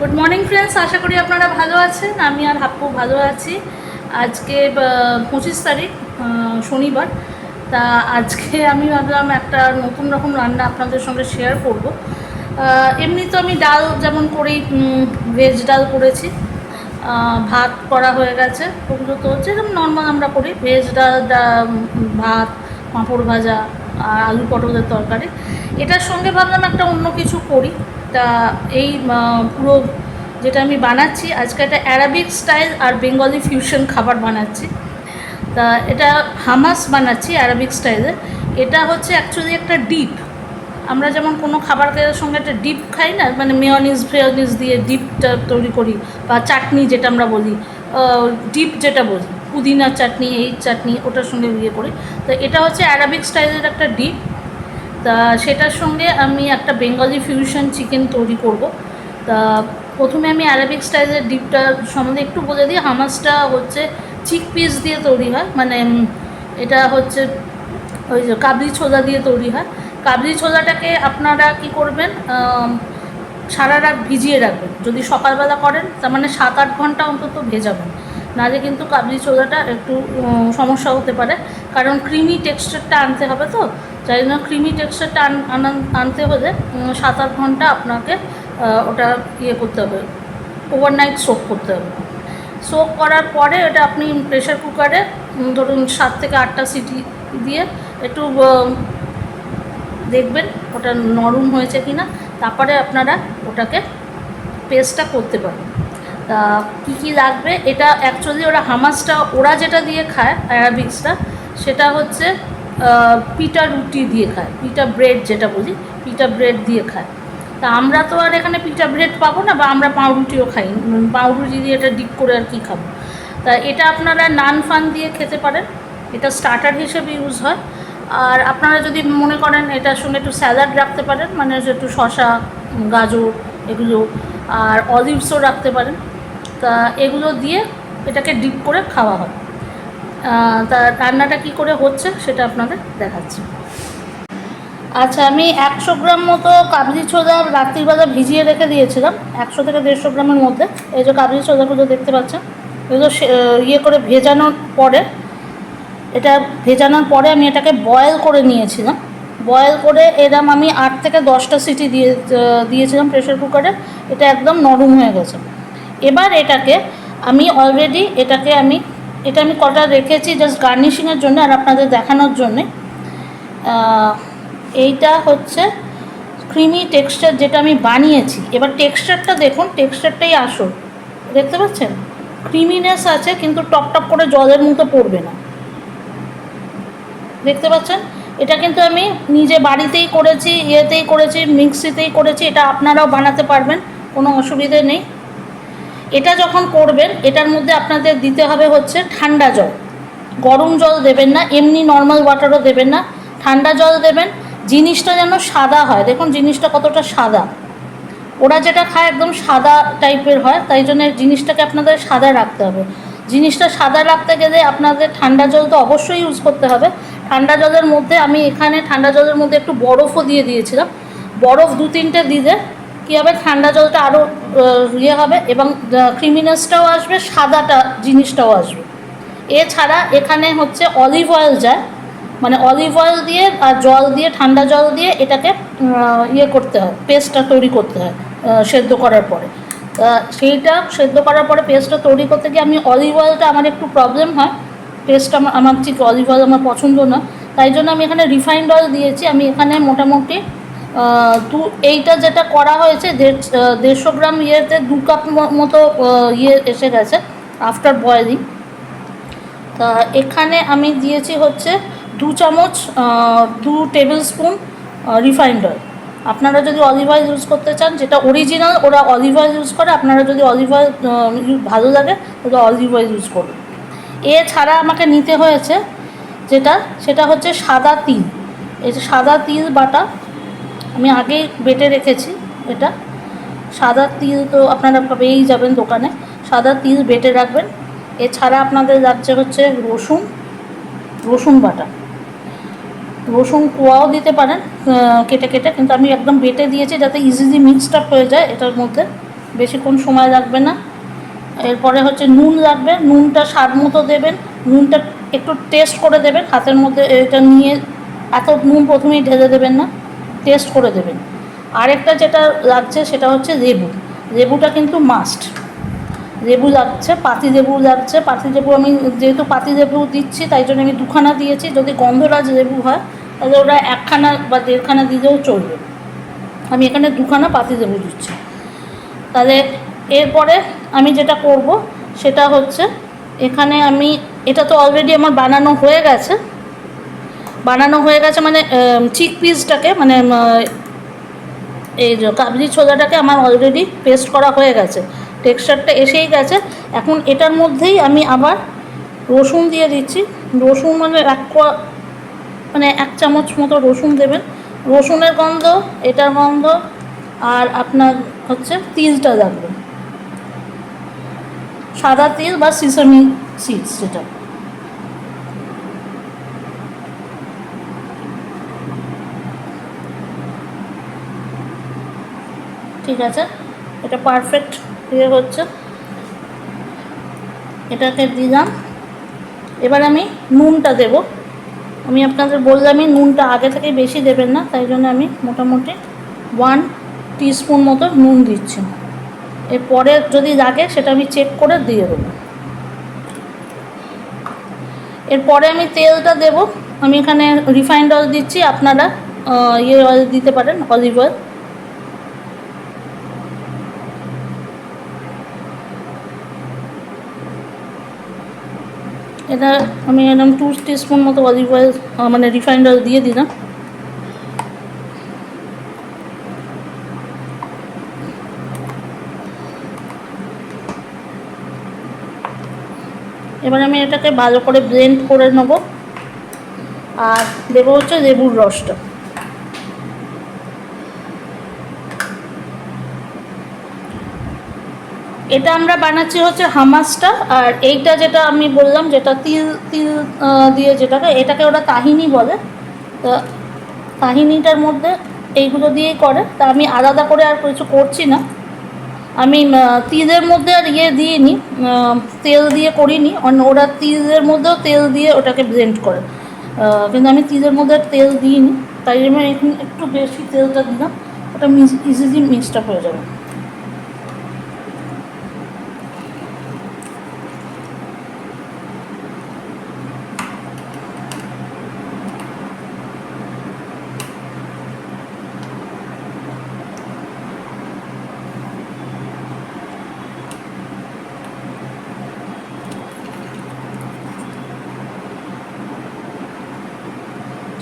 Good morning friends, আশা করি আপনারা ভালো আছেন। আমি আর হাপ্পু ভালো আছি। আজকে 25 তারিখ, শনিবার। তা আজকে আমি ভাবলাম একটা নতুন রকম রান্না আপনাদের সঙ্গে শেয়ার করব। এমনি তো আমি ডাল যেমন করি, ভেজ ডাল করেছি, ভাত করা হয়ে গেছে। ওগুলো তো হচ্ছে যেমন নর্মাল আমরা করি, ভেজ ডাল, ভাত, পাঁপড় ভাজা আর আলু পটলের তরকারি। এটার সঙ্গে ভাবলাম একটা অন্য কিছু করি। তা এই পুরো যেটা আমি বানাচ্ছি আজকে, একটা অ্যারাবিক স্টাইল আর বেঙ্গলি ফিউশন খাবার বানাচ্ছি। তা এটা হামাস বানাচ্ছি অ্যারাবিক স্টাইলে। এটা হচ্ছে অ্যাকচুয়ালি একটা ডিপ। আমরা যেমন কোনো খাবারের সঙ্গে একটা ডিপ খাই না, মানে মেয়নিজ ফেয়নিজ দিয়ে ডিপটা তৈরি করি, বা চাটনি যেটা আমরা বলি, ডিপ যেটা বলি, পুদিনার চাটনি, এই চাটনি, ওটার সঙ্গে ইয়ে করি। তো এটা হচ্ছে অ্যারাবিক স্টাইলের একটা ডিপ। তা সেটার সঙ্গে আমি একটা বেঙ্গলি ফিউশন চিকেন তৈরি করব। তা প্রথমে আমি অ্যারাবিক স্টাইলের ডিপটা সম্বন্ধে একটু বলে দিই। হামাসটা হচ্ছে চিক পিস দিয়ে তৈরি হয়, মানে এটা হচ্ছে ওই যে কাবলি ছোলা দিয়ে তৈরি হয়। কাবলি ছোলাটাকে আপনারা কি করবেন, সারা রাত ভিজিয়ে রাখবেন। যদি সকালবেলা করেন তার মানে 7-8 ঘন্টা অন্তত ভেজাবেন, নাহলে কিন্তু কাবলি ছোলাটা একটু সমস্যা হতে পারে। কারণ ক্রিমি টেক্সচারটা আনতে হবে, তো যাই জন্য ক্রিমি টেক্সচারটা আনতে হলে 7-8 ঘন্টা আপনাকে ওটা ইয়ে করতে হবে, ওভারনাইট সোক করতে হবে। সোক করার পরে এটা আপনি প্রেশার কুকারে ধরুন 7 থেকে 8টা সিটি দিয়ে একটু দেখবেন ওটা নরম হয়েছে কি না। তারপরে আপনারা ওটাকে পেস্টটা করতে পারেন। তা কী কী লাগবে, এটা অ্যাকচুয়ালি ওরা হামাসটা ওরা যেটা দিয়ে খায় অ্যারাবিক্সটা, সেটা হচ্ছে পিটা রুটি দিয়ে খায়, পিটা ব্রেড যেটা বলি, পিটা ব্রেড দিয়ে খায়। তা আমরা তো আর এখানে পিটা ব্রেড পাবো না, বা আমরা পাউরুটিও খাই, পাউরুটি দিয়ে এটা ডিপ করে আর কি খাবো। তা এটা আপনারা নান ফান দিয়ে খেতে পারেন, এটা স্টার্টার হিসেবে ইউজ হয়। আর আপনারা যদি মনে করেন এটার সঙ্গে একটু স্যালাড রাখতে পারেন, মানে একটু শসা, গাজর, এগুলো, আর অলিভসও রাখতে পারেন। তা এগুলো দিয়ে এটাকে ডিপ করে খাওয়া হয়। তা রান্নাটা কি করে হচ্ছে সেটা আপনাদের দেখাচ্ছি। আচ্ছা, আমি 100 গ্রাম মতো কাবলি ছোলা রাত্রিবেলা ভিজিয়ে রেখে দিয়েছিলাম, 100 থেকে 150 গ্রামের মধ্যে। এই যে কাবলি ছোলাগুলো দেখতে পাচ্ছেন, এগুলো ইয়ে করে ভেজানোর পরে, এটা ভেজানোর পরে আমি এটাকে বয়েল করে নিয়েছিলাম। বয়েল করে এরম আমি 8 থেকে 10টা সিটি দিয়েছিলাম প্রেশার কুকারে। এটা একদম নরম হয়ে গেছে। এবার এটাকে আমি অলরেডি এটা আমি কটা রেখেছি জাস্ট গার্নিশিংয়ের জন্য আর আপনাদের দেখানোর জন্যে। এইটা হচ্ছে ক্রিমি টেক্সচার যেটা আমি বানিয়েছি। এবার টেক্সচারটা দেখুন, টেক্সচারটাই আসল, দেখতে পাচ্ছেন ক্রিমিনেস আছে, কিন্তু টপ করে জলের মতো পড়বে না, দেখতে পাচ্ছেন। এটা কিন্তু আমি নিজে বাড়িতেই করেছি, ইয়েতেই করেছি, মিক্সিতেই করেছি। এটা আপনারাও বানাতে পারবেন, কোনো অসুবিধে নেই। এটা যখন করবেন এটার মধ্যে আপনাদের দিতে হবে হচ্ছে ঠান্ডা জল, গরম জল দেবেন না, এমনি নর্মাল ওয়াটারও দেবেন না, ঠান্ডা জল দেবেন। জিনিসটা যেন সাদা হয়, দেখুন জিনিসটা কতটা সাদা। ওরা যেটা খায় একদম সাদা টাইপের হয়, তাই জন্য জিনিসটাকে আপনাদের সাদা রাখতে হবে। জিনিসটা সাদা রাখতে গেলে আপনাদের ঠান্ডা জল তো অবশ্যই ইউজ করতে হবে। ঠান্ডা জলের মধ্যে আমি এখানে ঠান্ডা জলের মধ্যে একটু বরফও দিয়ে দিয়েছিলাম। বরফ 2-3টে দিলে কী হবে, ঠান্ডা জলটা আরও ইয়ে হবে, এবং ক্রিমিনেসটাও আসবে, সাদাটা জিনিসটাও আসবে। এছাড়া এখানে হচ্ছে অলিভ অয়েল যায়, মানে অলিভ অয়েল দিয়ে আর জল দিয়ে, ঠান্ডা জল দিয়ে এটাকে ইয়ে করতে হয়, পেস্টটা তৈরি করতে হয় সেদ্ধ করার পরে। সেইটা সেদ্ধ করার পরে পেস্টটা তৈরি করতে গিয়ে আমি অলিভ অয়েলটা, আমার একটু প্রবলেম হয়, পেস্টটা আমার ঠিক অলিভ অয়েল আমার পছন্দ না, তাই জন্য আমি এখানে রিফাইন্ড অয়েল দিয়েছি। আমি এখানে মোটামুটি এইটা যেটা করা হয়েছে 150 গ্রাম ইয়েতে 2 কাপ মতো ইয়ে এসে গেছে আফটার বয়েলিং। তা এখানে আমি দিয়েছি হচ্ছে 2 চামচ, 2 টেবিল স্পুন রিফাইন্ড অয়েল। আপনারা যদি অলিভ অয়েল ইউজ করতে চান, যেটা অরিজিনাল ওরা অলিভ অয়েল ইউজ করে, আপনারা যদি অলিভ অয়েল ভালো লাগে তাহলে অলিভ অয়েল ইউজ করুন। এছাড়া আমাকে নিতে হয়েছে সেটা হচ্ছে সাদা তিল। এই যে সাদা তিল বাটা আমি আগেই বেটে রেখেছি। এটা সাদা তিল তো আপনারা পেয়েই যাবেন দোকানে, সাদা তিল বেটে রাখবেন। এছাড়া আপনাদের লাগছে হচ্ছে রসুন বাটা, রসুন কোয়াও দিতে পারেন কেটে কেটে, কিন্তু আমি একদম বেটে দিয়েছি যাতে ইজিলি মিক্সড আপ হয়ে যায় এটার মধ্যে। বেশিক্ষণ সময় লাগবে না। এরপরে হচ্ছে নুন লাগবে, নুনটা স্বাদ মতো দেবেন, নুনটা একটু টেস্ট করে দেবেন হাতের মধ্যে এটা নিয়ে, এত নুন প্রথমেই ঢেলে দেবেন না, টেস্ট করে দেবেন। আরেকটা যেটা লাগছে সেটা হচ্ছে লেবু, লেবুটা কিন্তু মাস্ট, লেবু লাগছে, পাতি লেবু লাগছে। পাতি লেবু আমি যেহেতু পাতি লেবু দিচ্ছি তাই জন্য আমি 2খানা দিয়েছি, যদি গন্ধরাজ লেবু হয় তাহলে ওরা 1খানা বা 1.5খানা দিলেও চলবে, আমি এখানে 2খানা পাতি লেবু দিচ্ছি। তাহলে এরপরে আমি যেটা করব সেটা হচ্ছে, এখানে আমি এটা তো অলরেডি আমার বানানো হয়ে গেছে, মানে চিকপিসটাকে মানে এই যে কাবলি ছোলাটাকে আমার অলরেডি পেস্ট করা হয়ে গেছে, টেক্সচারটা এসেই গেছে। এখন এটার মধ্যেই আমি আবার রসুন দিয়ে দিচ্ছি, রসুন মানে মানে 1 চামচ মতো রসুন দেবেন, রসুনের গন্ধ, এটার গন্ধ, আর আপনার হচ্ছে তিলটা লাগবে, সাদা তিল বা সিসামি সিডস যেটা। ঠিক আছে, এটা পারফেক্ট ইয়ে হচ্ছে, এটাকে দিলাম। এবার আমি নুনটা দেব, আমি আপনাদের বললামই নুনটা আগে থেকে বেশি দেবেন না, তাই জন্য আমি মোটামুটি 1 টিস্পুন মতো নুন দিচ্ছি। এরপরে যদি লাগে সেটা আমি চেক করে দিয়ে দেবো। এরপরে আমি তেলটা দেব, আমি এখানে রিফাইন্ড অয়েল দিচ্ছি, আপনারা ইয়ে অয়েল দিতে পারেন, অলিভ অয়েল। এটা আমি এরকম 2 টিস্পুন মতো অলিভ অয়েল মানে রিফাইন্ড অয়েল দিয়ে দিলাম। এবার আমি এটাকে ভালো করে ব্লেন্ড করে নেব, আর দেবো হচ্ছে লেবুর রসটা। এটা আমরা বানাচ্ছি হচ্ছে হামাসটা, আর এইটা যেটা আমি বললাম যেটা তিল তিল দিয়ে যেটাকে, এটাকে ওরা তাহিনি বলে। তো তাহিনিটার মধ্যে এইগুলো দিয়েই করে, তা আমি আলাদা করে আর কিছু করছি না। আমি তিলের মধ্যে আর ইয়ে দিইনি, তেল দিয়ে করিনি, ওরা তিলের মধ্যেও তেল দিয়ে ওটাকে ব্লেন্ড করে, কিন্তু আমি তিলের মধ্যে আর তেল দিইনি, তাই জন্য এখন একটু বেশি তেলটা দিলাম, ওটা ইজিলি মিক্সড আপ হয়ে যাবে।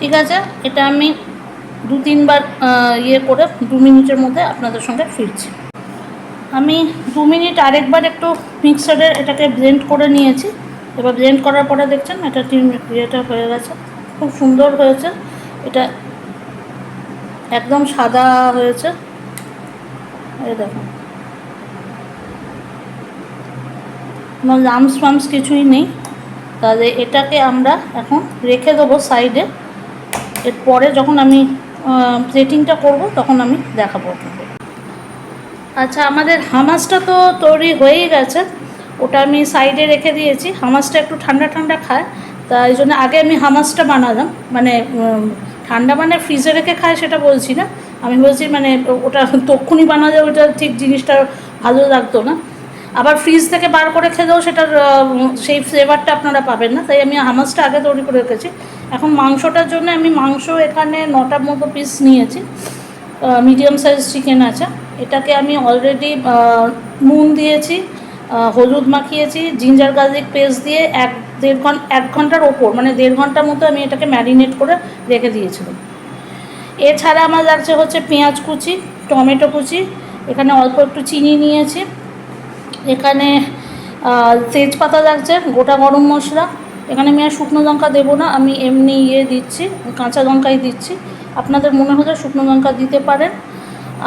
ঠিক আছে, এটা আমি 2-3 বার ইয়ে করে 2 মিনিটের মধ্যে আপনাদের সঙ্গে ফিরছি। আমি 2 মিনিট আরেকবার একটু মিক্সারে এটাকে ব্লেন্ড করে নিয়েছি। এবার ব্লেন্ড করার পরে দেখছেন এটা ইয়েটা হয়ে গেছে, খুব সুন্দর হয়েছে, এটা একদম সাদা হয়েছে, এই দেখুন কোনো লামস ফামস কিছুই নেই। তাহলে এটাকে আমরা এখন রেখে দেবো সাইডে, এরপরে যখন আমি প্লেটিংটা করব তখন আমি দেখাবো আপনাদের। আচ্ছা, আমাদের হামাসটা তো তৈরি হয়েই গেছে, ওটা আমি সাইডে রেখে দিয়েছি। হামাসটা একটু ঠান্ডা ঠান্ডা খায়, তাই জন্য আগে আমি হামাসটা বানালাম, মানে ঠান্ডা মানে ফ্রিজে রেখে খায় সেটা বলছি না, আমি বলছি মানে ওটা তক্ষুনি বানালে ওটা ঠিক জিনিসটা ভালো লাগতো না, আবার ফ্রিজ থেকে বার করে খেলেও সেটার সেই ফ্লেভারটা আপনারা পাবেন না, তাই আমি হামাসটা আগে তৈরি করে রেখেছি। এখন মাংসটার জন্য আমি মাংস এখানে 9টার মতো পিস নিয়েছি, মিডিয়াম সাইজ চিকেন আছে। এটাকে আমি অলরেডি নুন দিয়েছি, হলুদ মাখিয়েছি, জিঞ্জার গার্লিক পেস্ট দিয়ে 1 ঘন্টার ওপর মানে 1.5 ঘন্টার মতো আমি এটাকে ম্যারিনেট করে রেখে দিয়েছিলাম। এছাড়া আমার লাগছে হচ্ছে পেঁয়াজ কুচি, টমেটো কুচি, এখানে অল্প একটু চিনি নিয়েছি, এখানে তেজপাতা লাগছে, গোটা গরম মশলা, এখানে আমি আর শুকনো লঙ্কা দেবো না, আমি এমনি দিচ্ছি, কাঁচা লঙ্কাই দিচ্ছি, আপনাদের মনে হলে শুকনো লঙ্কা দিতে পারেন।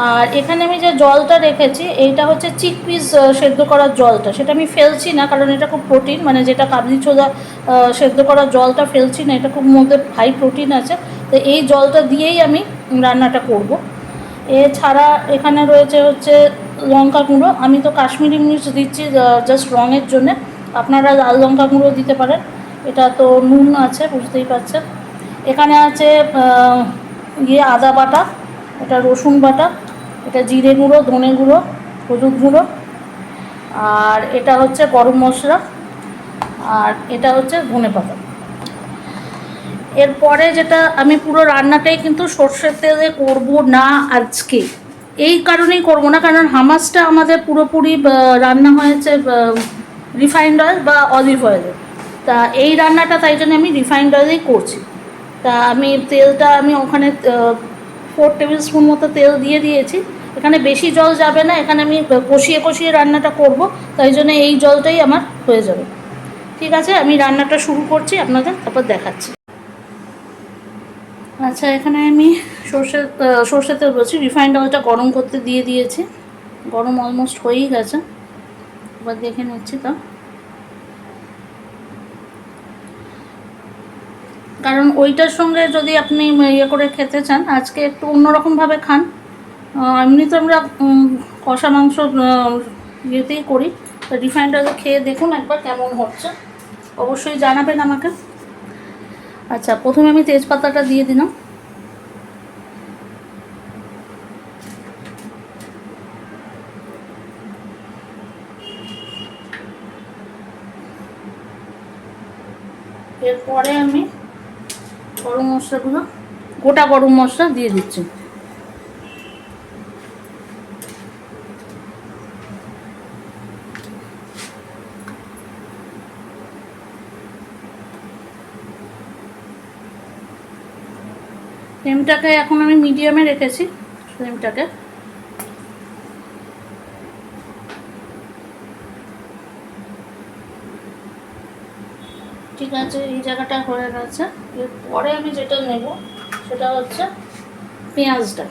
আর এখানে আমি যে জলটা রেখেছি এইটা হচ্ছে চিকপিস সেদ্ধ করার জলটা, সেটা আমি ফেলছি না কারণ এটা খুব প্রোটিন, মানে যেটা কাবলি ছোলা সেদ্ধ করার জলটা ফেলছি না, এটা খুব মধ্যে হাই প্রোটিন আছে, তো এই জলটা দিয়েই আমি রান্নাটা করব। এছাড়া এখানে রয়েছে হচ্ছে লঙ্কা গুঁড়ো, আমি তো কাশ্মীরি মির্চ দিচ্ছি জাস্ট রঙের জন্যে, আপনারা লাল লঙ্কা গুঁড়ো দিতে পারেন। এটা তো নুন আছে, বুঝতেই পারছেন। এখানে আছে আদা বাটা, এটা রসুন বাটা, এটা জিরে গুঁড়ো, ধনে গুঁড়ো, হলুদ গুঁড়ো, আর এটা হচ্ছে গরম মশলা, আর এটা হচ্ছে ধনে পাতা। এরপরে যেটা আমি পুরো রান্নাটাই কিন্তু সর্ষের তেলে করব না আজকে, এই কারণেই করব না, কারণ হামাসটা আমাদের পুরোপুরি রান্না হয়েছে রিফাইন্ড অয়েল বা অলিভ অয়েলে। তা এই রান্নাটা তাই জন্য আমি রিফাইন্ড অয়েলেই করছি। তা আমি তেলটা আমি ওখানে 4 টেবিল স্পুন মতো তেল দিয়ে দিয়েছি। এখানে বেশি জল যাবে না, এখানে আমি কষিয়ে কষিয়ে রান্নাটা করব, তাই জন্য এই জলটাই আমার হয়ে যাবে। ঠিক আছে, আমি রান্নাটা শুরু করছি, আপনাদের তারপর দেখাচ্ছি। আচ্ছা, এখানে আমি সর্ষের তেল বলছি, রিফাইন্ড অয়েলটা গরম করতে দিয়ে দিয়েছি। গরম অলমোস্ট হয়েই গেছে, এবার দেখে নিচ্ছি। তো কারণ ওইটার সঙ্গে যদি আপনি ইয়ে করে খেতে চান, আজকে একটু অন্যরকমভাবে খান। এমনিতে আমরা কষা মাংস ইয়েতেই করি। রিফাইন্ড অয়েল খেয়ে দেখুন একবার কেমন হচ্ছে, অবশ্যই জানাবেন আমাকে। আচ্ছা, প্রথমে আমি তেজপাতাটা দিয়ে দিলাম। এরপরে আমি গরম মশলাগুলো, গোটা গরম মশলা দিয়ে দিচ্ছি। ফ্লেমটাকে এখন আমি মিডিয়ামে রেখেছি, ফ্লেমটাকে। ঠিক আছে, এই জায়গাটা হয়ে গেছে। এরপরে আমি যেটা নেব সেটা হচ্ছে পেঁয়াজটা।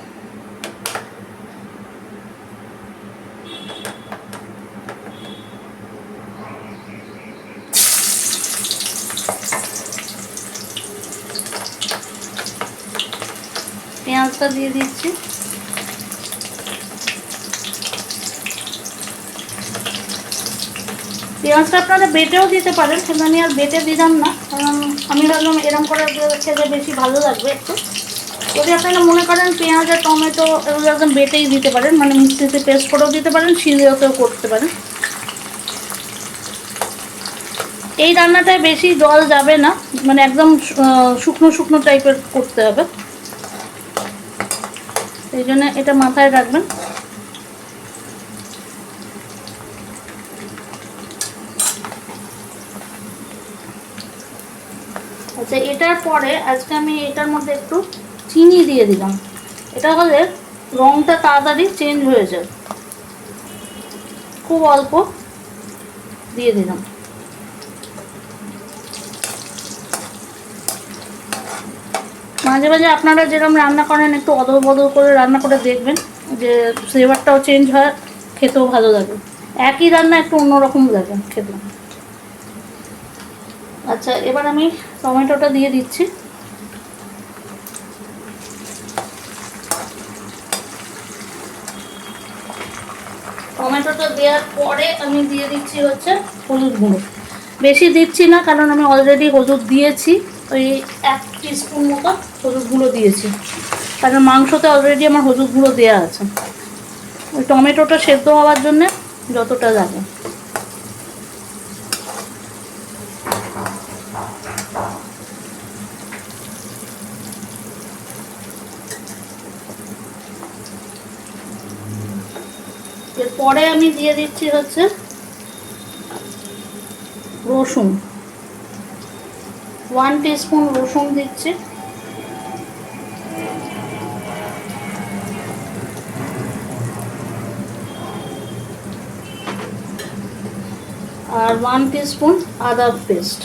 পেঁয়াজটা দিয়ে দিচ্ছি। পেঁয়াজটা আপনারা বেটেও দিতে পারেন, কিন্তু আমি আর বেটে দিলাম না, কারণ আমি ভাবলাম এরম করে খেলে বেশি ভালো লাগবে একটু। যদি আপনারা মনে করেন পেঁয়াজ আর টমেটো এগুলো একদম বেটেই দিতে পারেন, মানে মিক্সিতে পেস্ট করেও দিতে পারেন, শিলেতেও করতে পারেন। এই রান্নাটায় বেশি জল যাবে না, মানে একদম শুকনো শুকনো টাইপের করতে হবে, এই জন্য এটা মাথায় রাখবেন। আচ্ছা, এটার পরে আজকে আমি এটার মধ্যে একটু চিনি দিয়ে দিলাম। এটা হলে রঙটা তাড়াতাড়ি চেঞ্জ হয়ে যায়। খুব অল্প দিয়ে দিলাম। মাঝে মাঝে আপনারা যেরকম রান্না করেন একটু অদল বদল করে রান্না করে দেখবেন, যে ফ্লেভারটাও চেঞ্জ হয়, খেতেও ভালো লাগে। একই রান্না একটু অন্যরকম লাগে খেতে। আচ্ছা, এবার আমি টমেটোটা দিয়ে দিচ্ছি। টমেটোটা দেওয়ার পরে আমি দিয়ে দিচ্ছি হচ্ছে হলুদ গুঁড়ো। বেশি দিচ্ছি না, কারণ আমি অলরেডি হলুদ দিয়েছি, ওই 1 টিস্পুন মতো হলুদ গুঁড়ো দিয়েছি, কারণ মাংসতে অলরেডি আমার হলুদ গুঁড়ো দেওয়া আছে। ওই টমেটোটা সেদ্ধ হওয়ার জন্যে যতটা লাগে। এরপরে আমি দিয়ে দিচ্ছি হচ্ছে রসুন, 1 টিস্পুন রসুন দিচ্ছি। আর 1 টিস্পুন আদা পেস্ট।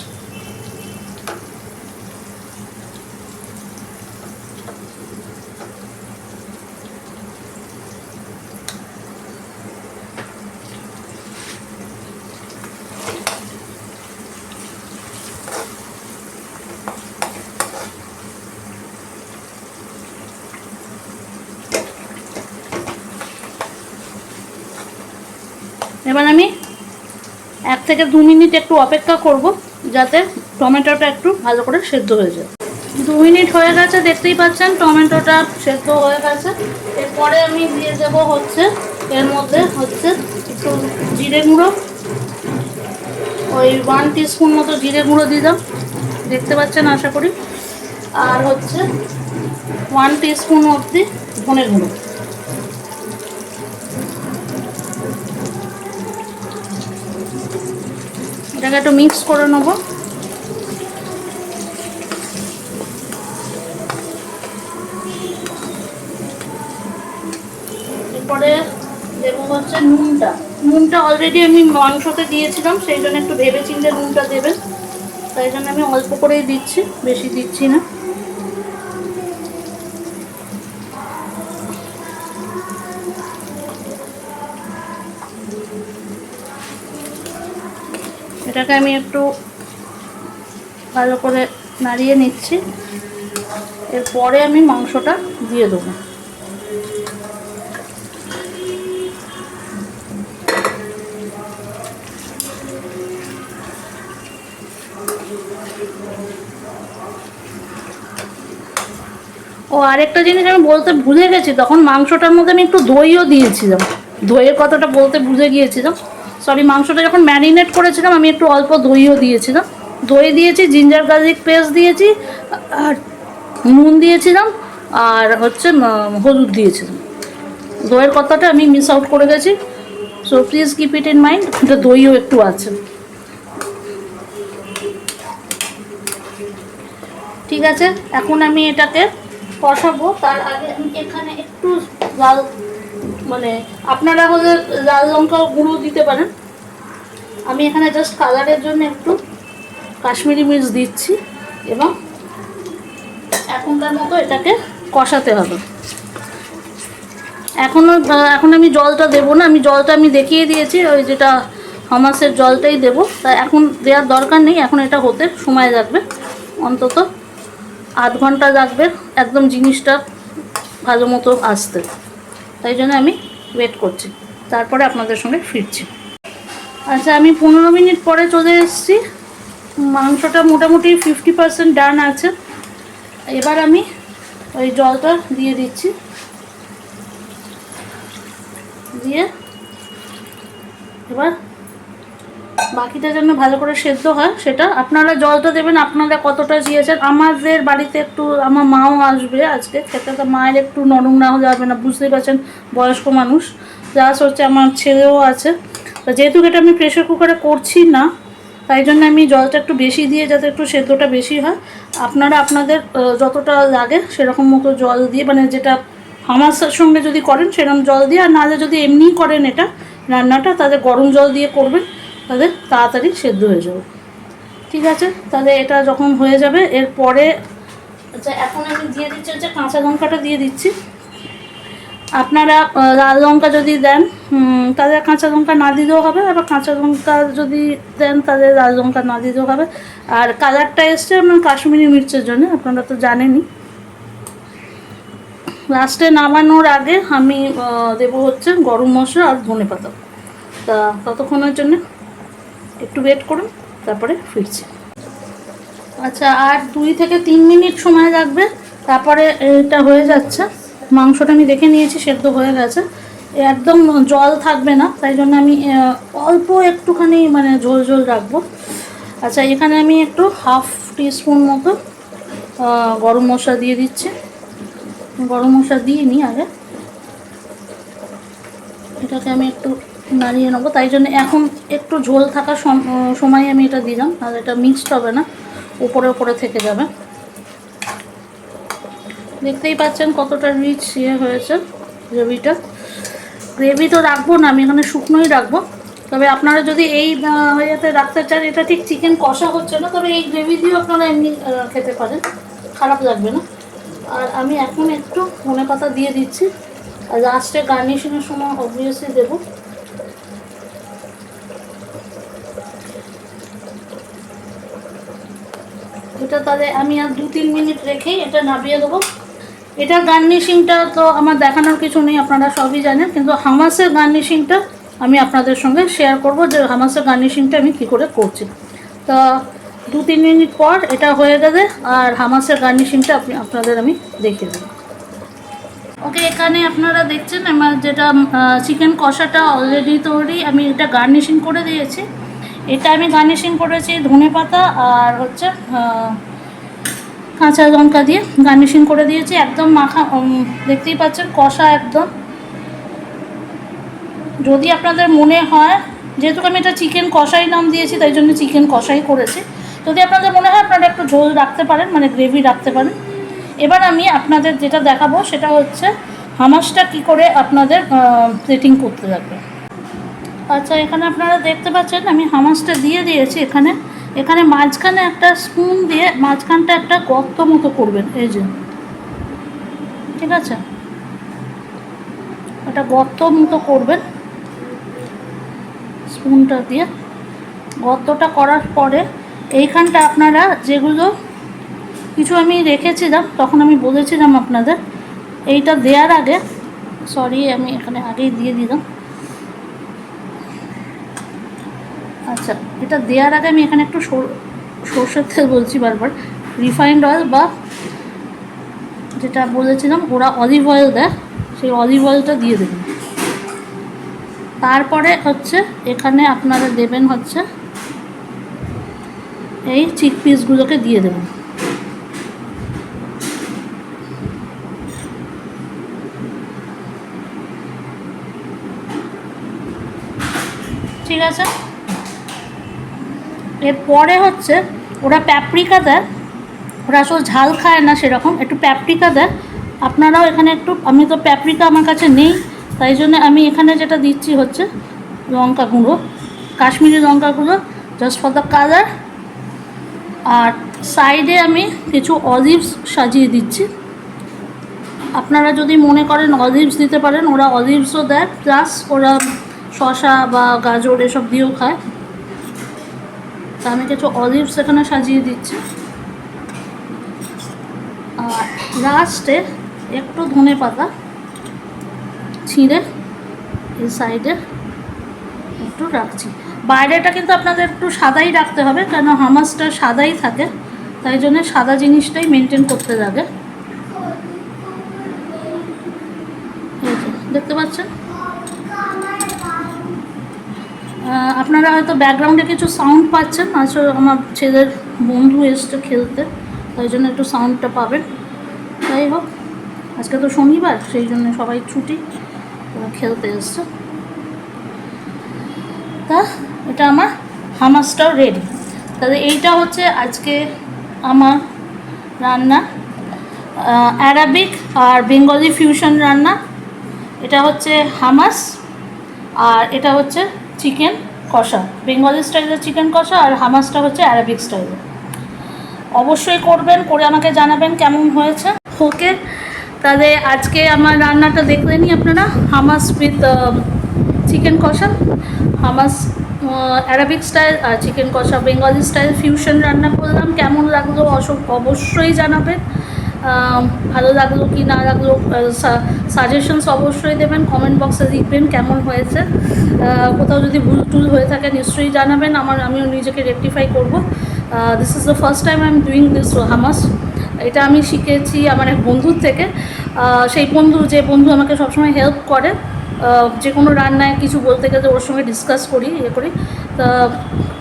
এবার আমি 1 থেকে 2 মিনিট একটু অপেক্ষা করব যাতে টমেটোটা একটু ভালো করে সেদ্ধ হয়ে যায়। 2 মিনিট হয়ে গেছে, দেখতেই পাচ্ছেন টমেটোটা সেদ্ধ হয়ে গেছে। এরপরে আমি দিয়ে দেবো হচ্ছে এর মধ্যে হচ্ছে একটু জিরে গুঁড়ো, ওই 1 টিস্পুন মতো জিরে গুঁড়ো দিলাম, দেখতে পাচ্ছেন আশা করি। আর হচ্ছে 1 টিস্পুন অবধি ধনে গুঁড়ো। এটাকে একটু মিক্স করে নেবো। এরপরে দেবো হচ্ছে নুনটা অলরেডি আমি মাংসতে দিয়েছিলাম, সেই জন্য একটু ভেবে চিন্তে নুনটা দেবেন, তাই জন্য আমি অল্প করেই দিচ্ছি, বেশি দিচ্ছি না। এটাকে আমি একটু ভালো করে নাড়িয়ে নিচ্ছি। এরপরে আমি মাংসটা দিয়ে দেবো। ও আরেকটা জিনিস আমি বলতে ভুলে গেছি, তখন মাংসটার মধ্যে আমি একটু দইও দিয়েছিলাম, দইয়ের কথাটা বলতে ভুলে গিয়েছিলাম, সরি। মাংসটা যখন ম্যারিনেট করেছিলাম আমি একটু অল্প দইও দিয়েছিলাম, দই দিয়েছি, জিঞ্জার গার্লিক পেস্ট দিয়েছি, আর নুন দিয়েছিলাম, আর হচ্ছে হলুদ দিয়েছিলাম। দইয়ের কথাটা আমি মিস আউট করে গেছি, so please keep it in mind. এটা দইও একটু আছে। ঠিক আছে, এখন আমি এটাকে কষাবো। তার আগে আমি এখানে একটু লাল, মানে আপনারা হলে লাল লঙ্কা গুঁড়ো দিতে পারেন, আমি এখানে জাস্ট কালারের জন্য একটু কাশ্মীরি মির্চ দিচ্ছি। এবং এখনকার মতো এটাকে কষাতে হবে। এখন আমি জলটা দেবো না, আমি জলটা আমি দেখিয়ে দিয়েছি, ওই যেটা হামাসের জলটাই দেবো, তাই এখন দেওয়ার দরকার নেই। এখন এটা হতে সময় লাগবে, অন্তত আধ ঘন্টা লাগবে একদম জিনিসটা ভালো মতো আসতে, তাই জন্য আমি ওয়েট করছি, তারপরে আপনাদের সঙ্গে ফিরছি। আচ্ছা, আমি 15 মিনিট পরে চলে এসেছি, মাংসটা মোটামুটি 50% ডান আছে। এবার আমি ওই জলটা দিয়ে দিচ্ছি, দিয়ে এবার বাকিটা যেন ভালো করে সেদ্ধ হয়, সেটা আপনারা জলটা দেবেন আপনারা কতটা চেয়েছেন। আমাদের বাড়িতে একটু, আমার মাও আসবে আজকে খেতে, তো মায়ের একটু নরম না হলে হবে না, বুঝতেই পারছেন বয়স্ক মানুষ, প্লাস হচ্ছে আমার ছেলেও আছে। তো যেহেতু এটা আমি প্রেশার কুকারে করছি না, তাই জন্য আমি জলটা একটু বেশি দিয়ে, যাতে একটু সেদ্ধটা বেশি হয়। আপনারা আপনাদের যতটা লাগে সেরকম মতো জল দিয়ে, মানে যেটা হামাসের সঙ্গে যদি করেন সেরকম জল দিয়ে, আর নাহলে যদি এমনি করেন এটা রান্নাটা, তাহলে গরম জল দিয়ে করবেন, তাহলে তাড়াতাড়ি সেদ্ধ হয়ে যাবে। ঠিক আছে, তাহলে এটা যখন হয়ে যাবে এরপরে, আচ্ছা এখন আমি দিয়ে দিচ্ছি হচ্ছে কাঁচা লঙ্কাটা দিয়ে দিচ্ছি। আপনারা লাল লঙ্কা যদি দেন তাহলে কাঁচা লঙ্কা না দিলেও হবে, আবার কাঁচা লঙ্কা যদি দেন তাহলে লাল লঙ্কা না দিলেও হবে। আর কালারটা এসছে আমার কাশ্মীরি মির্চের জন্য, আপনারা তো জানেনই। লাস্টে নামানোর আগে আমি দেবো হচ্ছে গরম মশলা আর ধনেপাতা। তা ততক্ষণের জন্য একটু ওয়েট করুন, তারপরে ফিরছি। আচ্ছা, আর 2 থেকে 3 মিনিট সময় লাগবে, তারপরে এটা হয়ে যাচ্ছে। মাংসটা আমি দেখে নিয়েছি সেদ্ধ হয়ে গেছে, একদম জল থাকবে না, তাই জন্য আমি অল্প একটুখানি মানে ঝোল ঝোল রাখবো। আচ্ছা, এখানে আমি একটু 1/2 টিস্পুন মতো গরম মশলা দিয়ে দিচ্ছি। গরম মশলা দিয়ে নিই আগে, এটাকে আমি একটু নাড়িয়ে নেবো, তাই জন্য এখন একটু ঝোল থাকার সময় আমি এটা দিলাম, আর এটা মিক্সড হবে না, উপরে উপরে থেকে যাবে। দেখতেই পাচ্ছেন কতটা রিচ হয়েছে গ্রেভিটা। গ্রেভি তো রাখবো না, আমি এখানে শুকনোই রাখবো, তবে আপনারা যদি এই ইয়েতে রাখতে চান, এটা ঠিক চিকেন কষা হচ্ছে না, তবে এই গ্রেভি দিয়েও আপনারা এমনি খেতে পারেন, খারাপ লাগবে না। আর আমি এখন একটু ধনেপাতা দিয়ে দিচ্ছি, আর লাস্টে গার্নিশিংয়ের সময় অবভিয়াসলি দেবো। এটা তাহলে আমি আর 2-3 মিনিট রেখেই এটা নামিয়ে দেবো। এটা গার্নিশিংটা তো আমার দেখানোর কিছু নেই, আপনারা সবই জানেন, কিন্তু হামাসের গার্নিশিংটা আমি আপনাদের সঙ্গে শেয়ার করব যে হামাসের গার্নিশিংটা আমি কী করে করছি। তা 2-3 মিনিট পর এটা হয়ে গেলে আর হামাসের গার্নিশিংটা আপনাদের আমি দেখিয়ে দেবো। ওকে, এখানে আপনারা দেখছেন আমার যেটা চিকেন কষাটা অলরেডি তৈরি, আমি এটা গার্নিশিং করে দিয়েছি। এটা আমি গার্নিশিং করেছি ধনেপাতা আর হচ্ছে কাঁচা লঙ্কা দিয়ে গার্নিশিং করে দিয়েছি। একদম মাখা, দেখতেই পাচ্ছেন কষা একদম। যদি আপনাদের মনে হয়, যেহেতু আমি এটা চিকেন কষাই নাম দিয়েছি তাই জন্য চিকেন কষাই করেছি, যদি আপনাদের মনে হয় আপনারা একটু ঝোল রাখতে পারেন, মানে গ্রেভি রাখতে পারেন। এবার আমি আপনাদের যেটা দেখাবো সেটা হচ্ছে হামাসটা কি করে আপনাদের প্লেটিং করতে লাগবে। আচ্ছা, এখানে আপনারা দেখতে পাচ্ছেন আমি হামাসটা দিয়ে দিয়েছি। এখানে মাঝখানে একটা স্পুন দিয়ে মাঝখানটা একটা গর্ত মতো করবেন, এই যে, ঠিক আছে, একটা গর্ত মতো করবেন স্পুনটা দিয়ে। গর্তটা করার পরে এইখানটা আপনারা যেগুলো কিছু আমি রেখেছিলাম, তখন আমি বলেছিলাম আপনাদের এইটা দেওয়ার আগে, সরি আমি এখানে আগেই দিয়ে দিলাম। আচ্ছা, এটা দেওয়ার আগে আমি এখানে একটু সর্ষের তেল, বলছি বারবার, রিফাইন্ড অয়েল বা যেটা বলেছিলাম ওরা অলিভ অয়েল দেয়, সেই অলিভ অয়েলটা দিয়ে দেবেন। তারপরে হচ্ছে এখানে আপনারা দেবেন হচ্ছে এই চিক পিসগুলোকে দিয়ে দেবেন। ঠিক আছে, এরপরে হচ্ছে ওরা প্যাপরিকা দেয়, ওরা আসলে ঝাল খায় না সেরকম, একটু প্যাপরিকা দেয়। আপনারাও এখানে একটু, আমি তো প্যাপরিকা আমার কাছে নেই তাই জন্য আমি এখানে যেটা দিচ্ছি হচ্ছে লঙ্কা গুঁড়ো, কাশ্মীরি লঙ্কা গুঁড়ো, জাস্ট ফর দ্য কালার। আর সাইডে আমি কিছু অলিভস সাজিয়ে দিচ্ছি। আপনারা যদি মনে করেন অলিভস দিতে পারেন, ওরা অলিভসও দেয়, প্লাস ওরা শসা বা গাজর এসব দিয়েও খায়। তা আমি কিছু অলিভস এখানে সাজিয়ে দিচ্ছি। আর লাস্টে একটু ধনেপাতা ছিঁড়ে এই সাইডে একটু রাখছি। বাইরেটা কিন্তু আপনাদের একটু সাদাই রাখতে হবে, কেন হামাসটা সাদাই থাকে, তাই জন্য সাদা জিনিসটাই মেনটেন করতে লাগে। দেখতে পাচ্ছেন আপনারা হয়তো ব্যাকগ্রাউন্ডে কিছু সাউন্ড পাচ্ছেন, আসলে আমার ছেলের বন্ধু এসছে খেলতে, তাই জন্য একটু সাউন্ডটা পাবেন। যাই হোক, আজকে তো শনিবার, সেই জন্য সবাই ছুটি, খেলতে এসছে। তা এটা আমার হামাসটাও রেডি। তাহলে এইটা হচ্ছে আজকে আমার রান্না, অ্যারাবিক আর বেঙ্গলি ফিউশন রান্না। এটা হচ্ছে হামাস আর এটা হচ্ছে চিকেন কষা, বেঙ্গলি স্টাইলের চিকেন কষা, আর হামাসটা হচ্ছে অ্যারাবিক স্টাইলের। অবশ্যই করবেন, করে আমাকে জানাবেন কেমন হয়েছে। ওকে, তাহলে আজকে আমার রান্নাটা দেখলেনই আপনারা, হামাস উইথ চিকেন কষা, হামাস অ্যারাবিক স্টাইল আর চিকেন কষা বেঙ্গলি স্টাইল ফিউশন রান্না করলাম। কেমন লাগলো অবশ্যই জানাবেন, ভালো লাগলো কি না লাগলো, সাজেশনস অবশ্যই দেবেন, কমেন্ট বক্সে লিখবেন কেমন হয়েছে। কোথাও যদি ভুল টুল হয়ে থাকে নিশ্চয়ই জানাবেন, আমিও নিজেকে রেকটিফাই করব। This is the first time I am doing this Hamas. এটা আমি শিখেছি আমার এক বন্ধুর থেকে, সেই যে বন্ধু আমাকে সবসময় হেল্প করে, যে কোনো রান্নায় কিছু বলতে গেলে ওর সঙ্গে ডিসকাস করি, করি। তা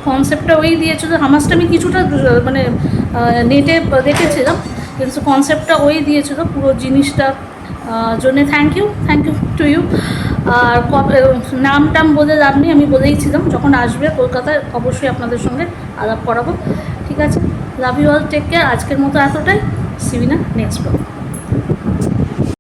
কনসেপ্টটা ওই দিয়েছিল, হামাসটা আমি কিছুটা মানে নেটে দেখেছিলাম, কিন্তু কনসেপ্টটা ওই দিয়েছিল পুরো জিনিসটা, জন্যে থ্যাংক ইউ টু ইউ। আর নাম বলে লাভ নেই, আমি বলেইছিলাম যখন আসবে কলকাতায় অবশ্যই আপনাদের সঙ্গে আলাপ করাবো। ঠিক আছে, love you all, take care. আজকের মতো এতটাই, see you in next blog.